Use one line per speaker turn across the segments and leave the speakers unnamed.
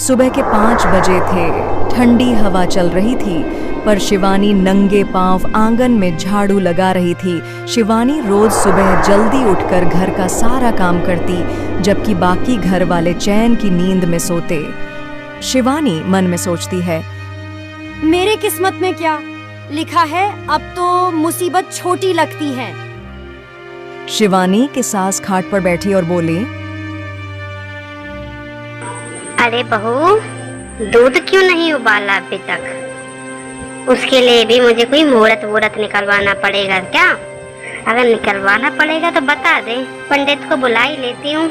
सुबह के 5 बजे थे। ठंडी हवा चल रही थी, पर शिवानी नंगे पांव आंगन में झाड़ू लगा रही थी। शिवानी रोज सुबह जल्दी उठकर घर का सारा काम करती, जबकि बाकी घर वाले चैन की नींद में सोते। शिवानी मन में सोचती है,
मेरे किस्मत में क्या लिखा है, अब तो मुसीबत छोटी लगती है।
शिवानी की सास खाट पर बैठी और बोली,
अरे बहू, दूध क्यों नहीं उबाला अभी तक? उसके लिए भी मुझे कोई मुहूर्त निकलवाना पड़ेगा क्या? अगर निकलवाना पड़ेगा तो बता दे, पंडित को बुला ही लेती हूँ।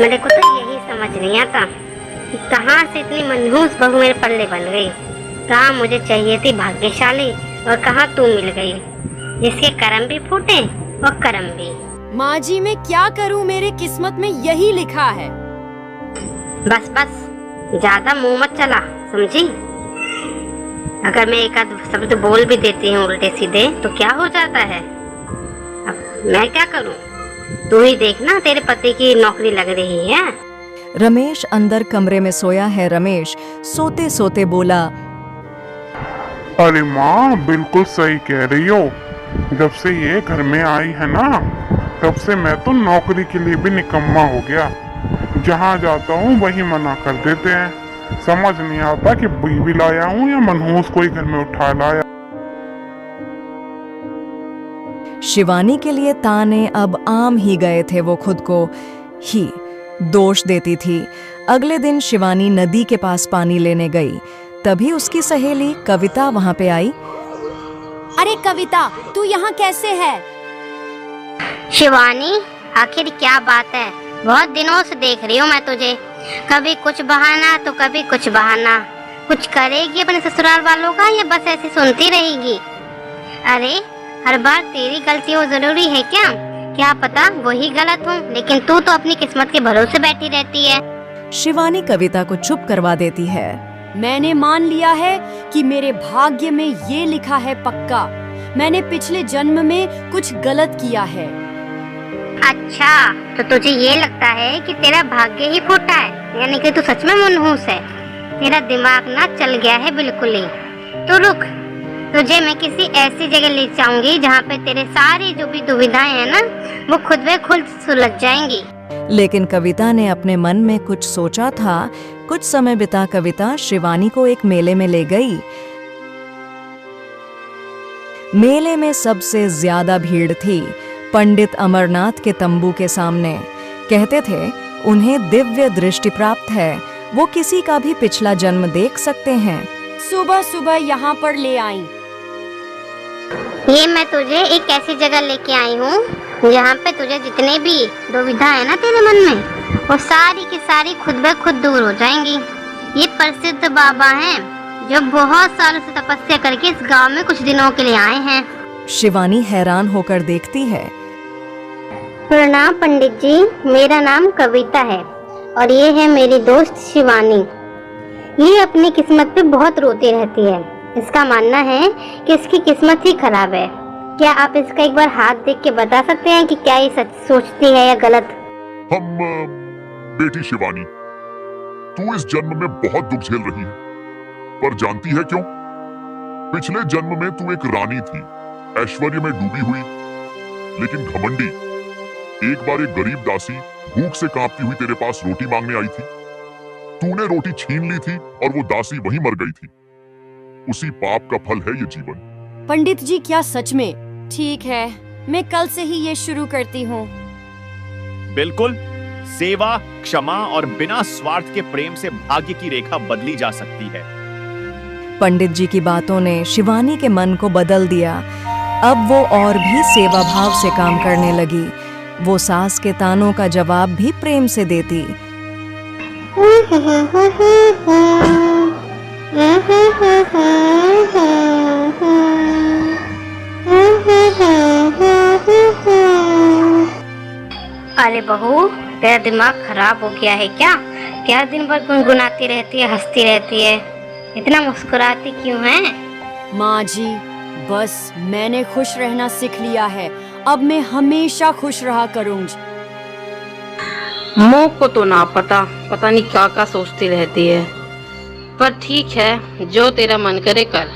मेरे को तो यही समझ नहीं आता कि कहाँ से इतनी मनहूस बहू मेरे पल्ले बन गई। कहाँ मुझे चाहिए थी भाग्यशाली और कहाँ तू मिल गई, जिसके कर्म भी फूटे और कर्म भी।
माँ जी, मैं क्या करूँ, मेरे किस्मत में यही लिखा है।
बस बस, ज्यादा मुंह मत चला, समझी? अगर मैं एक आध शब्द बोल भी देती हूँ उल्टे सीधे तो क्या हो जाता है? अब मैं क्या करूँ? तू ही देखना, तेरे पति की नौकरी लग रही है।
रमेश अंदर कमरे में सोया है। रमेश सोते सोते बोला,
अरे माँ, बिल्कुल सही कह रही हो। जब से ये घर में आई है ना, तब से मैं तो नौकरी के लिए भी निकम्मा हो गया। जहाँ जाता हूँ वही मना कर देते हैं। समझ नहीं आता कि बीवी लाया हूँ या मनहूस कोई घर में उठा लाया।
शिवानी के लिए ताने अब आम ही गए थे। वो खुद को ही दोष देती थी। अगले दिन शिवानी नदी के पास पानी लेने गई, तभी उसकी सहेली कविता वहां पे आई।
अरे कविता, तू यहाँ कैसे है?
शिवानी, आखिर क्या बात है? बहुत दिनों से देख रही हूँ मैं तुझे। कभी कुछ बहाना तो कभी कुछ बहाना। कुछ करेगी अपने ससुराल वालों का या बस ऐसे सुनती रहेगी? अरे, हर बार तेरी गलती हो जरूरी है क्या? क्या पता वही गलत हो, लेकिन तू तो अपनी किस्मत के भरोसे बैठी रहती है।
शिवानी कविता को चुप करवा देती है।
मैंने मान लिया है कि मेरे भाग्य में ये लिखा है पक्का। मैंने पिछले जन्म में कुछ गलत किया है।
अच्छा, तो तुझे ये लगता है कि तेरा भाग्य ही फूटा है, यानी कि तू सच में मनहूस है। तेरा दिमाग ना चल गया है बिल्कुल ही। तो रुक, तुझे मैं किसी ऐसी जगह ले जाऊंगी जहाँ पे तेरे सारी जो भी दुविधाएं हैं ना, वो खुद ब खुद सुलझ जाएंगी।
लेकिन कविता ने अपने मन में कुछ सोचा था। कुछ समय बिता कविता शिवानी को एक मेले में ले गई। मेले में सबसे ज्यादा भीड़ थी पंडित अमरनाथ के तंबू के सामने। कहते थे उन्हें दिव्य दृष्टि प्राप्त है, वो किसी का भी पिछला जन्म देख सकते हैं।
सुबह सुबह यहाँ पर ले आई।
ये मैं तुझे एक ऐसी जगह लेके आई हूँ जहाँ पे तुझे जितने भी दुविधा है ना तेरे मन में, वो सारी की सारी खुद ब खुद दूर हो जाएंगी। ये प्रसिद्ध बाबा हैं जो बहुत सालों से तपस्या करके इस गांव में कुछ दिनों के लिए आए हैं।
शिवानी हैरान होकर देखती है।
प्रणाम पंडित जी, मेरा नाम कविता है और ये है मेरी दोस्त शिवानी। ये अपनी किस्मत पे बहुत रोती रहती है। इसका मानना है कि इसकी किस्मत ही खराब है। क्या आप इसका एक बार हाथ देख के बता सकते हैं कि क्या ये सच सोचती है या गलत?
बेटी शिवानी, तू इस जन्म में बहुत दुख झेल रही है, पर जानती है क्यों? पिछले जन्म में तू एक रानी थी, ऐश्वर्य में डूबी हुई, लेकिन घमंडी। एक बार एक गरीब दासी भूख से कांपती हुई तेरे पास रोटी मांगने आई थी। तूने रोटी छीन ली थी और वो दासी वहीं मर गई थी। उसी पाप का फल है ये जीवन।
पंडित जी, क्या सच में? ठीक है, मैं कल से ही ये शुरू करती हूँ।
बिल्कुल, सेवा, क्षमा और बिना स्वार्थ के प्रेम से भाग्य की रेखा बदली जा सकती है।
पंडित जी की बातों ने शिवानी के मन को बदल दिया। अब वो और भी सेवा भाव से काम करने लगी। वो सास के तानों का जवाब भी प्रेम से देती।
अरे बहू, तेरा दिमाग खराब हो गया है क्या? क्या दिन भर गुनगुनाती रहती है, हंसती रहती है, इतना मुस्कुराती क्यों है?
माँ जी, बस मैंने खुश रहना सीख लिया है। अब मैं हमेशा खुश रहा करूँगी।
मोह को तो ना पता नहीं क्या सोचती रहती है। पर ठीक है, जो तेरा मन करे कर।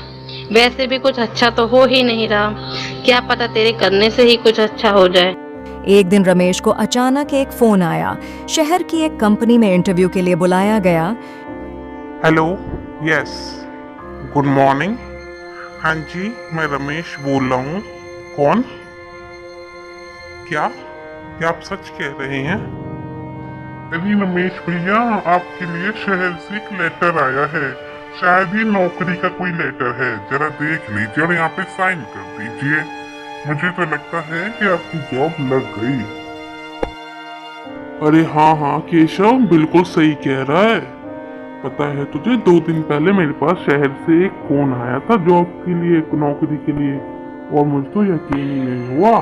वैसे भी कुछ अच्छा तो हो ही नहीं रहा, क्या पता तेरे करने से ही कुछ अच्छा हो जाए।
एक दिन रमेश को अचानक एक फोन आया। शहर की एक कंपनी में इंटरव्यू के लिए बुलाया गया।
Hello, yes, good morning. हाँ जी, मैं रमेश बोल रहा हूँ। कौन? क्या आप सच कह रहे हैं? अरे रमेश भैया, आपके लिए शहर से एक लेटर आया है। शायद ये नौकरी का कोई लेटर है, जरा देख लीजिए और यहाँ पे साइन कर दीजिए। मुझे तो लगता है कि आपकी जॉब लग गई। अरे हाँ केशव, बिल्कुल सही कह रहा है। पता है तुझे, 2 दिन पहले मेरे पास शहर से एक फोन आया था जॉब के लिए, नौकरी के लिए, और मुझे तो यकीन ही नहीं हुआ।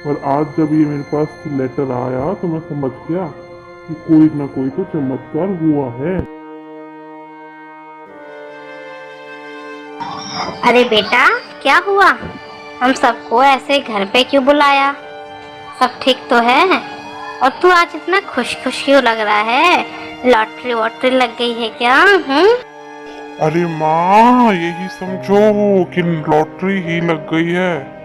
और आज जब ये मेरे पास लेटर आया तो मैं समझ गया कि कोई ना कोई तो चमत्कार हुआ है।
अरे बेटा, क्या हुआ? हम सबको ऐसे घर पे क्यों बुलाया? सब ठीक तो है? और तू आज इतना खुश क्यों लग रहा है? लॉटरी वॉटरी लग गई है क्या?
अरे माँ, यही समझो कि लॉटरी ही लग गई है।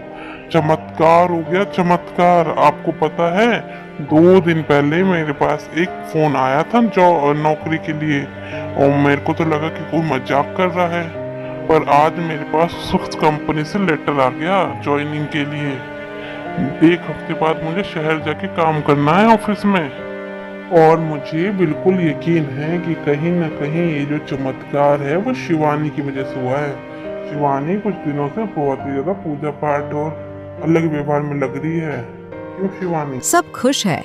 चमत्कार हो गया, चमत्कार। आपको पता है, 2 दिन पहले मेरे पास एक फोन आया था नौकरी के लिए, और मेरे को तो लगा कि कोई मजाक कर रहा है, पर आज मेरे पास उस कंपनी से लेटर आ गया ज्वाइनिंग के लिए। 1 हफ्ते बाद मुझे शहर जाके काम करना है ऑफिस में, और मुझे बिल्कुल यकीन है कि कहीं ना कहीं ये जो चमत्कार है वो शिवानी की वजह से हुआ है। शिवानी कुछ दिनों से बहुत ही ज्यादा पूजा पाठ और अलग व्यवहार में लग रही है। क्यों शिवानी?
सब खुश है